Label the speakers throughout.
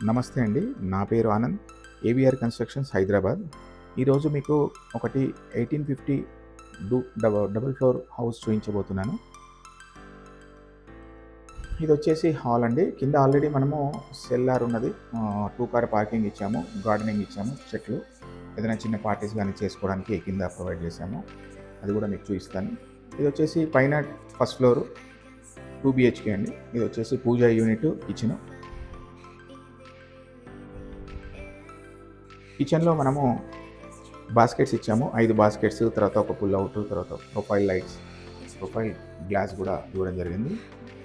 Speaker 1: నమస్తే అండి. నా పేరు ఆనంద్. AVR constructions Hyderabad. ఈరోజు మీకు ఒకటి 1850 డబుల్ ఫ్లోర్ హౌస్ చూయించబోతున్నాను. ఇదొచ్చేసి హాల్ అండి. కింద ఆల్రెడీ మనము సెల్లార్ ఉన్నది. 2 కార్ పార్కింగ్ ఇచ్చాము. గార్డెనింగ్ ఇచ్చాము. చెట్లు ఏదైనా చిన్న పార్టీస్ గానీ చేసుకోవడానికి కింద ప్రొవైడ్ చేశాము. అది కూడా మీకు చూపిస్తాను. ఇదొచ్చేసి పైన ఫస్ట్ ఫ్లోర్ 2 BHK అండి. ఇదొచ్చేసి పూజా యూనిట్, కిచెను. కిచెన్లో మనము బాస్కెట్స్ ఇచ్చాము. 5 బాస్కెట్స్, తర్వాత ఒక పుల్ అవుట్, తర్వాత ప్రొఫైల్ లైట్స్, ప్రొఫైల్ గ్లాస్ కూడా ఇవ్వడం జరిగింది.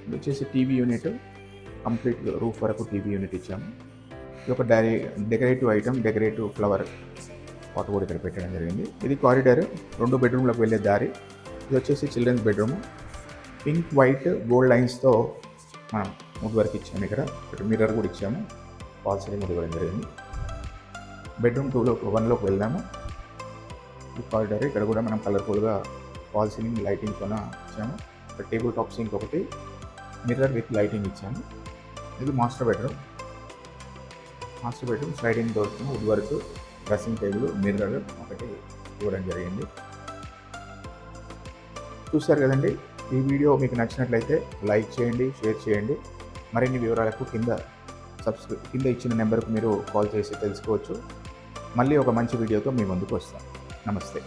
Speaker 1: ఇది వచ్చేసి టీవీ యూనిట్, కంప్లీట్ రూఫ్ వరకు టీవీ యూనిట్ ఇచ్చాము. ఇది ఒక decorative item, decorative flower pot కూడా ఇక్కడ పెట్టడం జరిగింది. ఇది కారిడార్, 2 బెడ్రూమ్లకు వెళ్ళే దారి. ఇది వచ్చేసి children's bedroom. Pink, white, gold లైన్స్తో మనం వుడ్ వర్క్ ఇచ్చాము. ఇక్కడ మిర్రర్ కూడా ఇచ్చాము. ఫాల్ సీలింగ్ కూడా ఇవ్వడం జరిగింది. బెడ్రూమ్ 1లోకి వెళ్దాము. ఈ కారిడార్, ఇక్కడ కూడా మనం కలర్ఫుల్గా ఫాల్ సీలింగ్ లైటింగ్తో ఇచ్చాము. ఇక్కడ టేబుల్ టాప్ సింక్ ఒకటి, మిర్రర్ విత్ లైటింగ్ ఇచ్చాము. ఇది master bedroom. Sliding doors, wood work, dressing table, mirror ఒకటి ఇవ్వడం జరిగింది. చూస్తారు కదండి. ఈ వీడియో మీకు నచ్చినట్లయితే లైక్ చేయండి, షేర్ చేయండి. మరిన్ని వివరాలకు కింద ఇచ్చిన నెంబర్కు మీరు కాల్ చేసి తెలుసుకోవచ్చు. మళ్ళీ ఒక మంచి వీడియోతో మీ ముందుకు వస్తాం. నమస్తే.